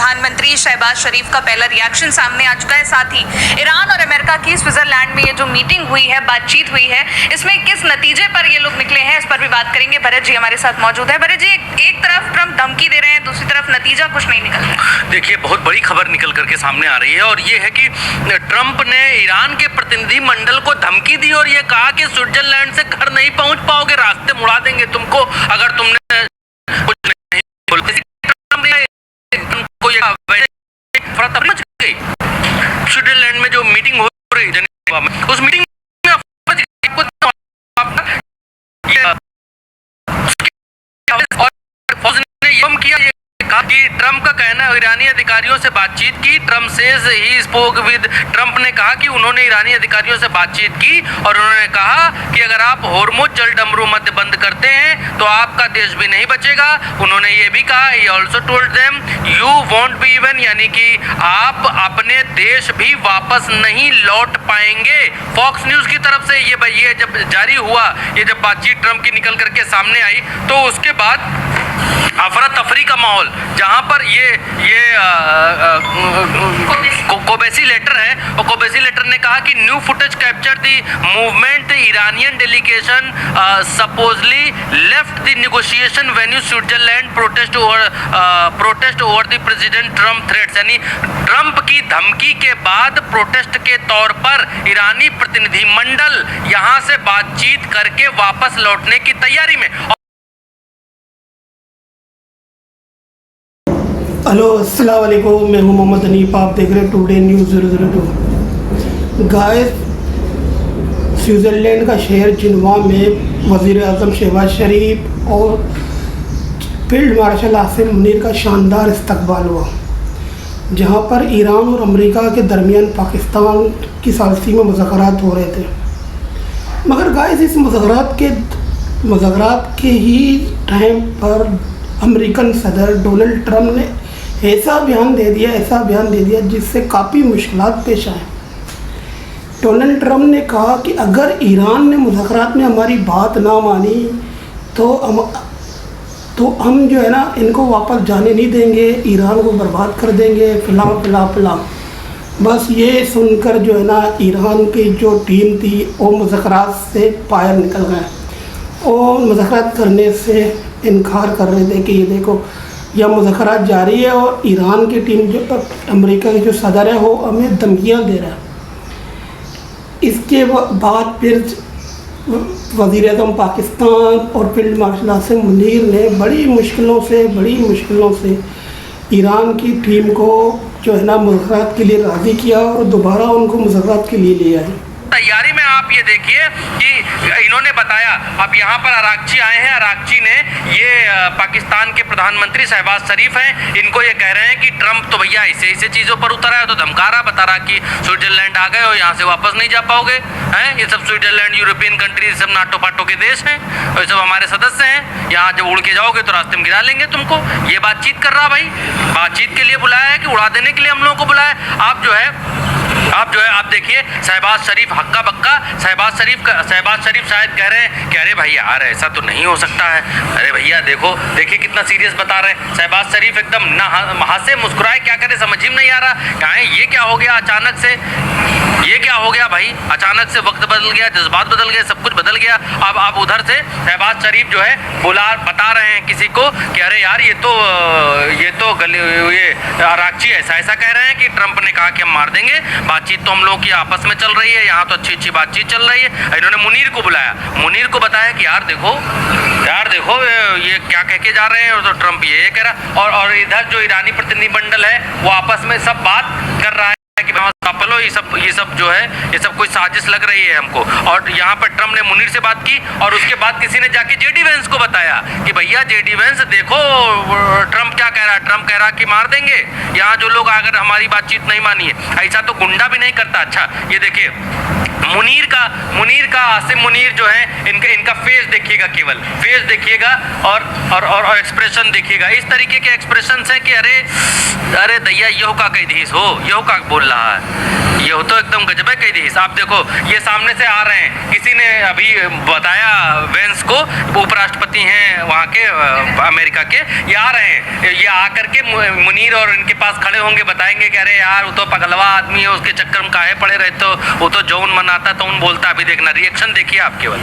प्रधानमंत्री शहबाज शरीफ का पहला रिएक्शन सामने आ चुका है। साथ ही ईरान और अमेरिका की स्विट्जरलैंड में ये जो मीटिंग हुई है, बातचीत हुई है, इसमें किस नतीजे पर ये लोग निकले हैं, इस पर भी बात करेंगे। भरत जी हमारे साथ मौजूद है। भरत जी, एक तरफ ट्रंप धमकी दे रहे हैं, दूसरी तरफ नतीजा कुछ नहीं निकल रहा है। देखिए, बहुत बड़ी खबर निकल करके सामने आ रही है और ये है कि ट्रंप ने ईरान के प्रतिनिधि मंडल को धमकी दी और ये कहा कि स्विट्जरलैंड से घर नहीं पहुंच पाओगे, रास्ते मुड़ा देंगे तुमको अगर तुमने कुछ नहीं बोला। स्विट्जरलैंड में जो मीटिंग हो रही है, उस मीटिंग में किया कि ट्रंप का कहना है ईरानी अधिकारियों से बातचीत की। Trump says he spoke with Trump ने कहा कि उन्होंने ईरानी अधिकारियों से बातचीत की और उन्होंने कहा कि अगर आप होर्मुज जल डमरू मध्य बंद करते हैं तो आपका देश भी नहीं बचेगा। उन्होंने ये भी कहा, he also told them you want be even, यानी कि आप अपने देश भी वापस नहीं लौट पाएंगे। फॉक्स न्यूज की तरफ से ये जब जारी हुआ, ये जब बातचीत ट्रंप की निकल करके सामने आई तो उसके बाद अफरा तफरी का माहौल, जहां पर ये कोबेसी लेटर है और कोबेसी लेटर ने कहा कि new footage capture the movement Iranian delegation supposedly left the negotiation venue Switzerland protest over the president Trump threats, यानी ट्रंप की धमकी के बाद प्रोटेस्ट के तौर पर ईरानी प्रतिनिधि मंडल यहां से बातचीत करके वापस लौटने की तैयारी में। हेलो, अस्सलाम वालेकुम। मैं हूं मोहम्मद हनीफ, आप देख रहे हैं टुडे न्यूज़ 002। गाइस, स्विट्ज़रलैंड का शहर जिनेवा में वज़ीर आज़म शहबाज शरीफ और फील्ड मार्शल आसिम मुनीर का शानदार इस्तकबाल हुआ, जहां पर ईरान और अमेरिका के दरमियान पाकिस्तान की सालसी में मुज़ाकरात हो रहे थे। मगर गाइस, इस मुज़ाकरात के ही टाइम पर अमेरिकन सदर डोनाल्ड ट्रंप ने ऐसा बयान दे दिया जिससे काफ़ी मुश्किलात पेश आए। डोनाल्ड ट्रंप ने कहा कि अगर ईरान ने मुज़ाकरात में हमारी बात ना मानी तो हम जो है ना, इनको वापस जाने नहीं देंगे, ईरान को बर्बाद कर देंगे, फिला। बस ये सुनकर जो है ना, ईरान की जो टीम थी वो मुज़ाकरात से बाहर निकल गए और मुज़ाकरात करने से इनकार कर रहे थे कि ये देखो, यह मुज़ाकरात जारी है और ईरान की टीम जो अमेरिका के जो सदर है वो हमें धमकियाँ दे रहा है। इसके बाद फिर वज़ीर आज़म पाकिस्तान और फील्ड मार्शल आसिम मुनीर ने बड़ी मुश्किलों से ईरान की टीम को जो है ना मुज़ाकरात के लिए राज़ी किया और दोबारा उनको मुज़ाकरात के लिए ले आए। तैयारी में आप ये देखिए कि इन्होंने बताया, अब यहाँ पर अरागची आए हैं। अरागची ने ये पाकिस्तान के प्रधानमंत्री शहबाज शरीफ हैं, इनको ये कह रहे हैं कि ट्रंप तो भैया ऐसे चीज़ों पर उतरा है, तो धमका रहा, बता रहा कि स्विट्जरलैंड आ गए और यहाँ से वापस नहीं जा पाओगे हैं। ये सब स्विट्जरलैंड यूरोपियन कंट्रीज सब नाटो पाटो के देश हैं और ये सब हमारे सदस्य हैं। यहाँ जब उड़ के जाओगे तो रास्ते में गिरा लेंगे तुमको। ये बातचीत कर रहा भाई, बातचीत के लिए बुलाया है कि उड़ा देने के लिए हम लोगों को बुलाया है। आप जो है आप देखिए, शहबाज शरीफ हक्का बक्का, शहबाज शरीफ शायद कह रहे हैं कि अरे भाई यार ऐसा तो नहीं हो सकता है। अरे भैया देखिए कितना सीरियस बता रहे हैं। शहबाज शरीफ एकदम ना हंसे मुस्कुराए, क्या करे समझ ही नहीं आ रहा। कहें ये क्या हो गया अचानक से, ये क्या हो गया भाई, अचानक से वक्त बदल गया, जज्बात बदल गए, सब कुछ बदल गया। अब उधर से शहबाज शरीफ जो है बता रहे हैं किसी को कि अरे यार ये तो अरागची ऐसा कह रहे हैं कि ट्रंप ने कहा कि हम मार देंगे। बातचीत तो हम लोग की आपस में चल रही है, यहाँ तो अच्छी बातचीत चल रही है। इन्होंने मुनीर को बुलाया, मुनीर को बताया कि यार देखो ये क्या कह के जा रहे हैं, और तो ट्रंप ये कह रहा। और इधर जो ईरानी प्रतिनिधि मंडल है वो आपस में सब बात कर रहा है कि चलो ये सब जो है ये सब कोई साजिश लग रही है हमको। और यहाँ पर ट्रंप ने मुनीर से बात की और उसके बाद किसी ने जाके जेडी वेंस को बताया कि भैया जेडी वेंस देखो ट्रंप क्या कह रहा है। ट्रंप कह रहा है कि मार देंगे यहाँ जो लोग अगर हमारी बातचीत नहीं मानी है। ऐसा तो गुंडा भी नहीं करता। अच्छा ये देखिए, मुनीर का आसिम मुनीर जो है, इनका फेस देखिएगा, केवल फेस देखिएगा और एक्सप्रेशन देखिएगा। इस तरीके के एक्सप्रेशन है कि अरे दैया यहो का कह दीस हो, यहो का बोल रहा है, ये तो एकदम गजब है कह दीस। आप देखो ये सामने से आ रहे हैं, किसी ने अभी बताया वेंस को, उपराष्ट्रपति हैं वहाँ के अमेरिका के, ये आ आकर के मुनीर और इनके पास खड़े होंगे, बताएंगे कि अरे यार वो तो पगलवा आदमी है, उसके चक्कर में काहे पड़े रहते हो, वो तो जौन मनाता तो उन बोलता। अभी देखना रिएक्शन देखिए आप केवल।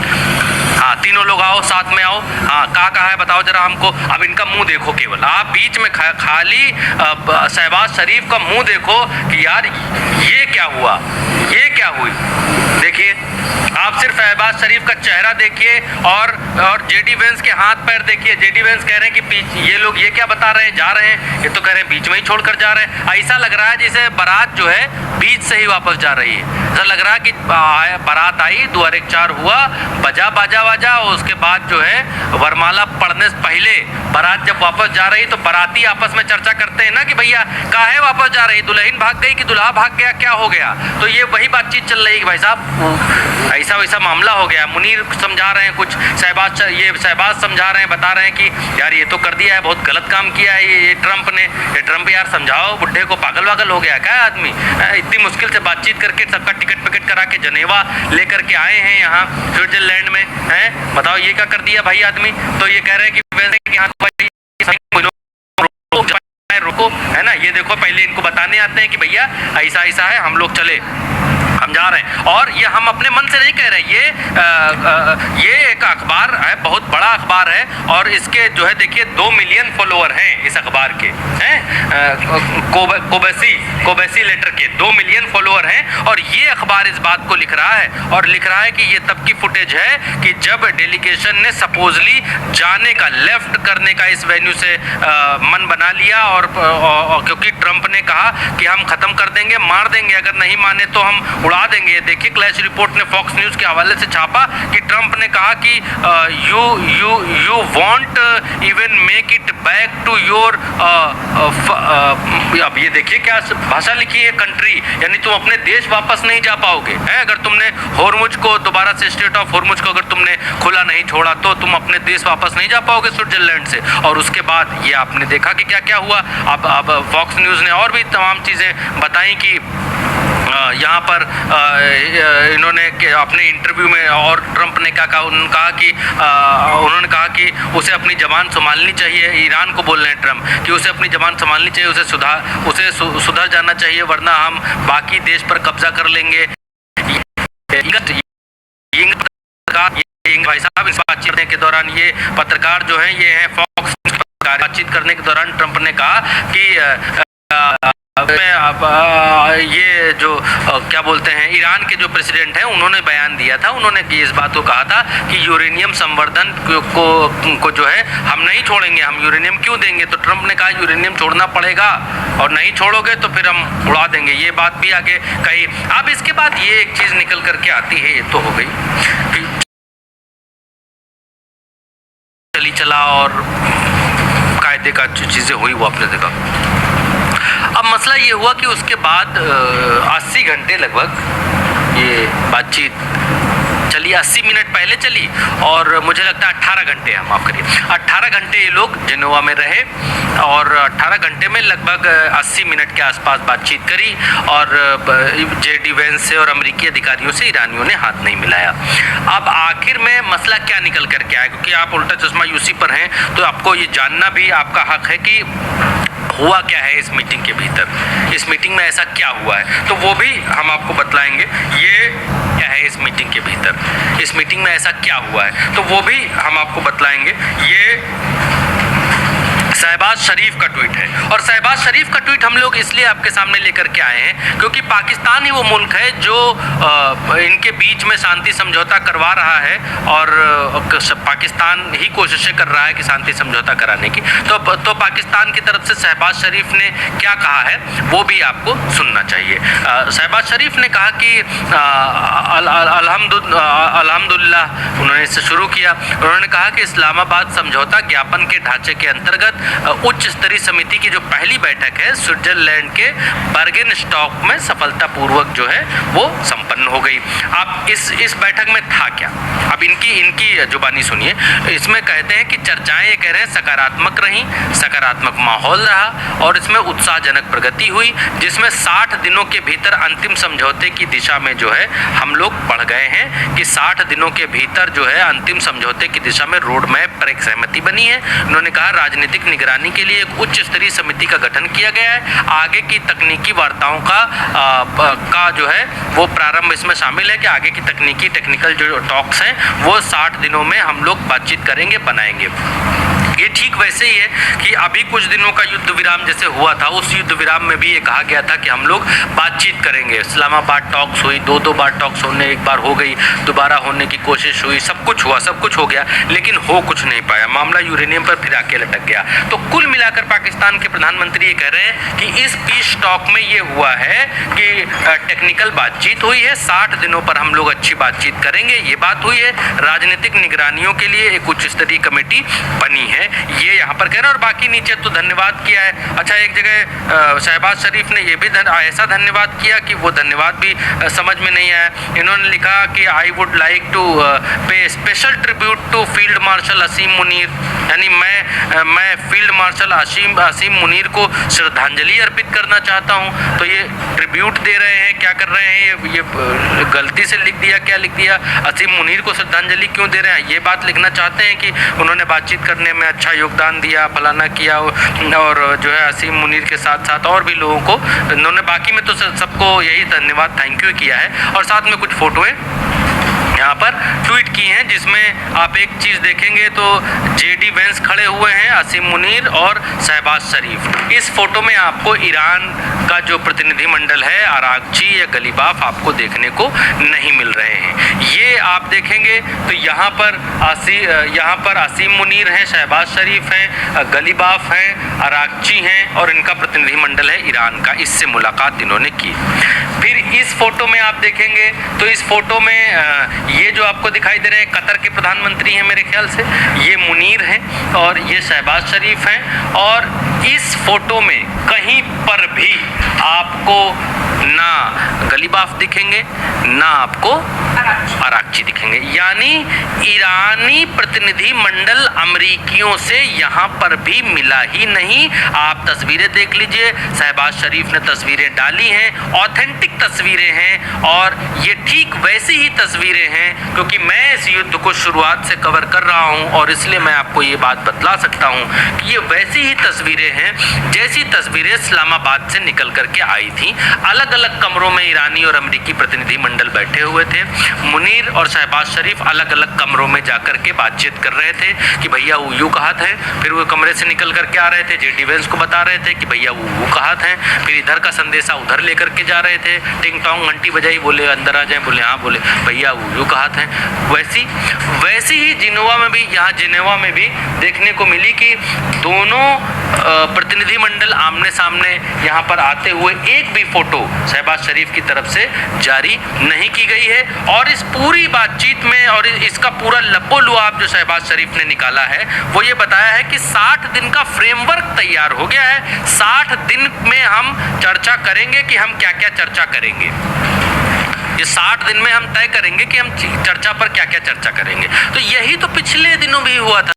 हाँ, तीनों लोग आओ, साथ में आओ। हाँ, कहा है बताओ जरा हमको। अब इनका मुंह देखो केवल, आप बीच में खाली शहबाज शरीफ का मुंह देखो कि यार ये क्या हुआ, ये क्या हुई। देखिए आप सिर्फ शहबाज शरीफ का चेहरा देखिए और जेडी वेंस के हाथ पैर देखिए। जेडी वेंस कह रहे हैं कि ये लोग ये क्या बता रहे हैं, जा रहे हैं, ये तो कह रहे हैं बीच में ही छोड़कर जा रहे हैं। ऐसा लग रहा है जैसे बारात जो है बीच से ही वापस जा रही है। ऐसा लग रहा है कि बारात आई, द्वार 4 हुआ, बजा बाजा बाजा, और उसके बाद जो है वरमाला पढ़ने से पहले बारात जब वापस जा रही तो बाराती आपस में चर्चा करते हैं ना कि भैया काहे वापस जा रही, दुल्हन भाग गई कि दुल्हा भाग गया, क्या हो गया। तो ये वही बातचीत चल रही है कि भाई साहब ऐसा वैसा मामला हो गया। मुनीर समझा रहे हैं कुछ, शहबाज समझा रहे हैं, बता रहे हैं कि यार ये तो कर दिया है, बहुत गलत काम किया है ये ट्रंप ने। ये ट्रंप यार समझाओ, बुढ़े को पागल वागल हो गया क्या आदमी, इतनी मुश्किल से बातचीत करके सबका टिकट पिकट करा के जनेवा लेकर के आए हैं यहाँ स्विट्जरलैंड में, हैं बताओ ये क्या कर दिया भाई आदमी। तो ये कह रहे हैं कि वैसे कि यहाँ रुको, है ना, ये देखो पहले इनको बताने आते हैं कि भैया ऐसा ऐसा है, हम लोग चले, हम जा रहे हैं। और ये हम अपने मन से नहीं कह रहे, ये एक अखबार है, बहुत बड़ा अखबार है, और इसके जो है देखिए 2 मिलियन फॉलोअर हैं इस अखबार के, हैं कोबेसी लेटर के 2 मिलियन फॉलोअर हैं। और ये अखबार इस बात को लिख रहा है, और लिख रहा है कि ये तब की फुटेज है कि जब डेलीगेशन ने सपोजली जाने का, लेफ्ट करने का इस वेन्यू से मन बना लिया, और क्योंकि ट्रंप ने कहा कि हम खत्म कर देंगे, मार देंगे, अगर नहीं माने तो हम उड़ा देंगे। देखिए क्लैश रिपोर्ट ने फॉक्स न्यूज के हवाले से छापा कि ट्रंप ने कहा कि you want even make it back to your, अब ये देखिए क्या भाषा लिखी है, कंट्री, यानी तुम अपने देश वापस नहीं जा पाओगे, है अगर तुमने होर्मुज को दोबारा से, स्टेट ऑफ होर्मुज को अगर तुमने खुला नहीं छोड़ा तो तुम अपने देश वापस नहीं जा पाओगे स्विट्जरलैंड से। और उसके बाद ये आपने देखा कि क्या क्या हुआ। अब फॉक्स न्यूज़ ने और भी तमाम चीज़ें बताई कि यहाँ पर इन्होंने अपने इंटरव्यू में, और ट्रंप ने क्या कहा, उन्होंने कहा कि उसे अपनी ज़बान संभालनी चाहिए। ईरान को बोल रहे हैं ट्रंप कि उसे अपनी ज़बान संभालनी चाहिए, उसे सुधर जाना चाहिए, वरना हम बाकी देश पर कब्जा कर लेंगे। भाई साहब इस बातचीत के दौरान ये पत्रकार जो हैं, ये हैं फॉक्स, बातचीत करने के दौरान ट्रंप ने कहा कि ये जो क्या बोलते हैं, ईरान के जो प्रेसिडेंट हैं उन्होंने बयान दिया था, उन्होंने इस बात को कहा था कि यूरेनियम संवर्धन को जो है हम नहीं छोड़ेंगे, हम यूरेनियम क्यों देंगे। तो ट्रंप ने कहा यूरेनियम छोड़ना पड़ेगा, और नहीं छोड़ोगे तो फिर हम उड़ा देंगे। ये बात भी आगे कही। अब इसके बाद ये एक चीज़ निकल करके आती है, ये तो हो गई कि चली चला और कायदे का जो चीज़ें हुई वो आपने देखा। अब मसला ये हुआ कि उसके बाद 80 घंटे लगभग ये बातचीत चली, 80 मिनट पहले चली, और मुझे लगता है 18 घंटे, हम माफ़ करिए 18 घंटे ये लोग जेनेवा में रहे, और 18 घंटे में लगभग 80 मिनट के आसपास बातचीत करी, और जेडी वेंस से और अमेरिकी अधिकारियों से ईरानियों ने हाथ नहीं मिलाया। अब आखिर में मसला क्या निकल करके आया, क्योंकि आप उल्टा चश्मा यूसी पर हैं तो आपको ये जानना भी आपका हक है कि हुआ क्या है इस मीटिंग के भीतर, इस मीटिंग में ऐसा क्या हुआ है, तो वो भी हम आपको बतलाएंगे। ये क्या है इस मीटिंग के भीतर, इस मीटिंग में ऐसा क्या हुआ है, तो वो भी हम आपको बतलाएंगे। ये शहबाज शरीफ का ट्वीट है, और शहबाज शरीफ का ट्वीट हम लोग इसलिए आपके सामने लेकर के आए हैं क्योंकि पाकिस्तान ही वो मुल्क है जो इनके बीच में शांति समझौता करवा रहा है, और पाकिस्तान ही कोशिशें कर रहा है कि शांति समझौता कराने की। तो पाकिस्तान की तरफ से शहबाज शरीफ ने क्या कहा है वो भी आपको सुनना चाहिए। शहबाज शरीफ ने कहा कि अल्हम्दुलिल्लाह, उन्होंने इससे शुरू किया, उन्होंने कहा कि इस्लामाबाद समझौता ज्ञापन के ढांचे के अंतर्गत उच्च स्तरीय समिति की जो पहली बैठक है स्विट्जरलैंड के बर्गेन स्टॉक में सफलतापूर्वक जो है वो संपन्न हो गई। अब इस बैठक में था क्या, अब इनकी जुबानी सुनिए। इसमें कहते हैं कि चर्चाएं, ये कह रहे हैं सकारात्मक रहीं, सकारात्मक माहौल रहा, और इसमें उत्साहजनक प्रगति हुई, जिसमें 60 दिनों के भीतर अंतिम समझौते की दिशा में जो है हम लोग बढ़ गए हैं कि 60 दिनों के भीतर जो है अंतिम समझौते की दिशा में रोड मैप पर एक सहमति बनी है। उन्होंने कहा राजनीतिक निगरानी के लिए एक उच्च स्तरीय समिति का गठन किया गया है। आगे की तकनीकी वार्ताओं का जो है वो प्रारंभ इसमें शामिल है कि आगे की टेक्निकल जो टॉक्स हैं वो 60 दिनों में हम लोग बातचीत करेंगे, बनाएंगे। ये ठीक वैसे ही है कि अभी कुछ दिनों का युद्ध विराम जैसे हुआ था, उस युद्ध विराम में भी ये कहा गया था कि हम लोग बातचीत करेंगे। इस्लामाबाद टॉक्स हुई, दो बार टॉक्स होने, एक बार हो गई, दोबारा होने की कोशिश हुई, सब कुछ हुआ, सब कुछ हो गया, लेकिन हो कुछ नहीं पाया। मामला यूरेनियम पर फिर आके लटक गया। तो कुल मिलाकर पाकिस्तान के प्रधानमंत्री ये कह रहे हैं कि इस पीस टॉक में ये हुआ है कि टेक्निकल बातचीत हुई है, 60 दिनों पर हम लोग अच्छी बातचीत करेंगे, ये बात हुई है। राजनीतिक निगरानियों के लिए एक उच्च स्तरीय कमेटी बनी है, ये यहाँ पर कह रहे हैं। और बाकी नीचे तो धन्यवाद किया है। अच्छा, एक जगह शहबाज शरीफ ने ये भी ऐसा धन्यवाद किया कि वो धन्यवाद भी समझ में नहीं आया। इन्होंने लिखा कि I would like to pay special tribute to field marshal Asim Munir, यानी मैं फील्ड मार्शल असीम मुनीर को श्रद्धांजलि अर्पित करना चाहता हूँ। तो ये ट्रिब्यूट दे रहे हैं, क्या कर रहे हैं, ये गलती से लिख दिया, क्या लिख दिया, असीम मुनीर को श्रद्धांजलि क्यों दे रहे हैं, ये बात लिखना चाहते हैं कि उन्होंने बातचीत करने में अच्छा योगदान दिया, फलाना किया, और जो है असीम मुनीर के साथ साथ और भी लोगों को इन्होंने, बाकी में तो सबको यही धन्यवाद, थैंक यू किया है। और साथ में कुछ फोटोएं यहाँ पर ट्वीट की हैं, जिसमें आप एक चीज़ देखेंगे तो जेडी वेंस खड़े हुए हैं, असीम मुनीर और शहबाज शरीफ। इस फोटो में आपको ईरान का जो प्रतिनिधिमंडल है, अरागची या गलीबाफ, आपको देखने को नहीं मिल रहे हैं। ये आप देखेंगे तो यहाँ पर असीम मुनीर हैं, शहबाज शरीफ हैं, गलीबाफ हैं, अरागची हैं, और इनका प्रतिनिधिमंडल है ईरान का। इससे मुलाकात इन्होंने की। फिर इस फोटो में आप देखेंगे तो इस फोटो में ये जो आपको दिखाई दे रहे हैं कतर के प्रधानमंत्री हैं मेरे ख्याल से, ये मुनीर हैं और ये शहबाज शरीफ हैं। और इस फोटो में कहीं पर भी आपको ना गलीबाफ दिखेंगे, ना आपको अरागची दिखेंगे, यानी ईरानी प्रतिनिधि मंडल अमरीकियों से यहाँ पर भी मिला ही नहीं। आप तस्वीरें देख लीजिए, शहबाज शरीफ ने तस्वीरें डाली हैं, ऑथेंटिक तस्वीरें हैं, और ये ठीक वैसी ही तस्वीरें हैं, क्योंकि मैं इस युद्ध को शुरुआत से कवर कर रहा हूँ और इसलिए मैं आपको ये बात बतला सकता हूँ कि ये वैसी ही तस्वीरें हैं जैसी तस्वीरें इस्लामाबाद से निकल करके आई थी। अलग अलग कमरों में ईरानी और अमेरिकी प्रतिनिधि मंडल बैठे हुए थे। मुनीर और शहबाज शरीफ अलग अलग कमरों में जाकर के बातचीत कर रहे थे कि भैया ऊयू कहात है, फिर वो कमरे से निकल करके आ रहे थे, जेडी वेंस को बता रहे थे कि भैया ऊयू कहात है, फिर इधर का संदेशा उधर लेकर के जा रहे थे, टिंग टोंग घंटी बजाई, बोले अंदर आ जाए, बोले हाँ, बोले भैया ऊयू कहात है। वैसी ही जिनेवा में भी देखने को मिली कि दोनों प्रतिनिधि मंडल आमने सामने यहाँ पर आते हुए एक भी फोटो शहबाज शरीफ की तरफ से जारी नहीं की गई है। और इस पूरी बातचीत में और इसका पूरा लपोलुआब जो शहबाज शरीफ ने निकाला है वो ये बताया है कि 60 दिन का फ्रेमवर्क तैयार हो गया है। 60 दिन में हम चर्चा करेंगे कि हम क्या क्या चर्चा करेंगे। ये 60 दिन में हम तय करेंगे कि हम चर्चा पर क्या क्या चर्चा करेंगे। तो यही तो पिछले दिनों भी हुआ था।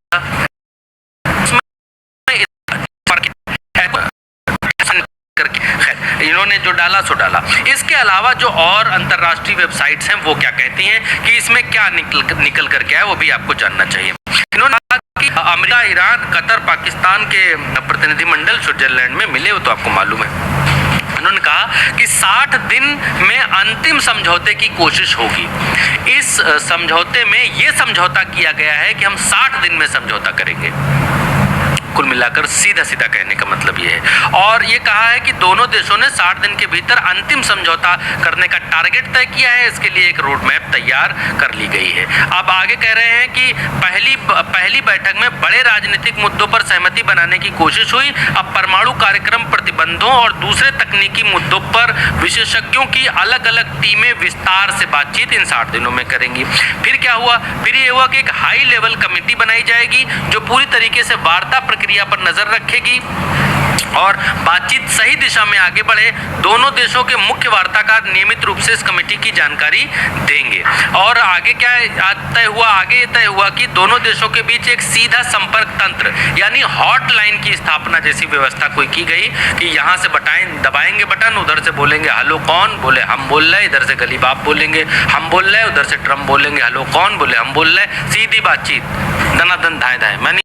इन्होंने जो डाला सो डाला। इसके अलावा जो और अंतर्राष्ट्रीय वेबसाइट्स हैं वो क्या कहती हैं कि इसमें क्या निकल करके आया, वो भी आपको जानना चाहिए। इन्होंने कहा कि अमेरिका, ईरान, कतर, पाकिस्तान के प्रतिनिधिमंडल स्विट्जरलैंड में मिले, वो तो आपको मालूम है। उन्होंने कहा कि 60 दिन में अंतिम समझौते की कोशिश होगी। इस समझौते में ये समझौता किया गया है कि हम 60 दिन में समझौता करेंगे। कुल मिलाकर सीधा सीधा कहने का मतलब ये है। और ये कहा है कि दोनों देशों ने 60 दिन के भीतर अंतिम समझौता करने का टारगेट तय किया है। इसके लिए एक रोड मैप तैयार कर ली गई है। अब आगे कह रहे हैं कि पहली बैठक में बड़े राजनीतिक मुद्दों पर सहमति बनाने की कोशिश हुई। अब परमाणु कार्यक्रम प्रतिबंधों और दूसरे तकनीकी मुद्दों पर विशेषज्ञों की अलग अलग टीमें विस्तार से बातचीत इन 60 दिनों में करेंगी। फिर क्या हुआ? फिर ये हुआ कि एक हाई लेवल कमेटी बनाई जाएगी जो पूरी तरीके से वार्ता प्रक्रिया पर नजर रखेगी और बातचीत सही दिशा में आगे बढ़े। दोनों देशों के मुख्य वार्ताकार नियमित रूप से इस कमेटी की जानकारी देंगे। और आगे क्या तय हुआ? आगे ये तय हुआ कि दोनों देशों के बीच एक सीधा संपर्क तंत्र यानी हॉटलाइन की स्थापना जैसी व्यवस्था कोई की गई कि यहाँ से दबाएंगे बटन, उधर से बोलेंगे हेलो कौन, बोले हम बोल रहे, इधर से गलीबाफ बोलेंगे हम बोल रहे, उधर से ट्रम्प बोलेंगे हेलो कौन, बोले हम बोल रहे। सीधी बातचीत, दनादन धाए धाए।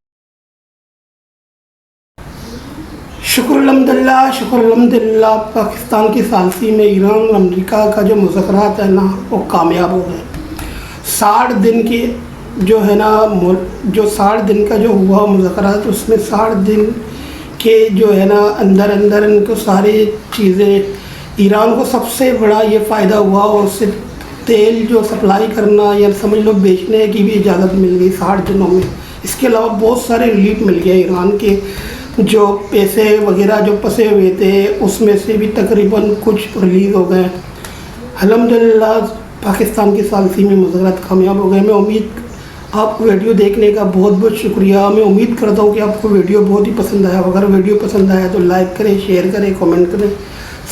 शुक्र अल्हम्दुलिल्लाह पाकिस्तान की सालसी में ईरान और अमेरिका का जो मुज़ाकरात है ना वो कामयाब हो गए। 60 दिन की जो है ना जो 60 दिन का जो हुआ मुज़ाकरात, उसमें 60 दिन के जो है ना अंदर इनको सारी चीज़ें, ईरान को सबसे बड़ा ये फ़ायदा हुआ और उससे तेल जो सप्लाई करना या समझ लो बेचने की भी इजाज़त मिल गई 60 दिनों में। इसके अलावा बहुत सारे रिलीफ मिल गया ईरान के, जो पैसे वगैरह जो फंसे हुए थे उसमें से भी तकरीबन कुछ रिलीज़ हो गए। अल्हम्दुलिल्लाह पाकिस्तान की सालसी में मुज़ाकरात कामयाब हो गए। मैं उम्मीद आपको वीडियो देखने का बहुत बहुत शुक्रिया। मैं उम्मीद करता हूँ कि आपको वीडियो बहुत ही पसंद आया। अगर वीडियो पसंद आया तो लाइक करें, शेयर करें, कमेंट करें,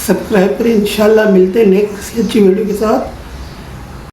सब्सक्राइब करें। इंशाल्लाह मिलते हैं नेक्स्ट अच्छी वीडियो के साथ।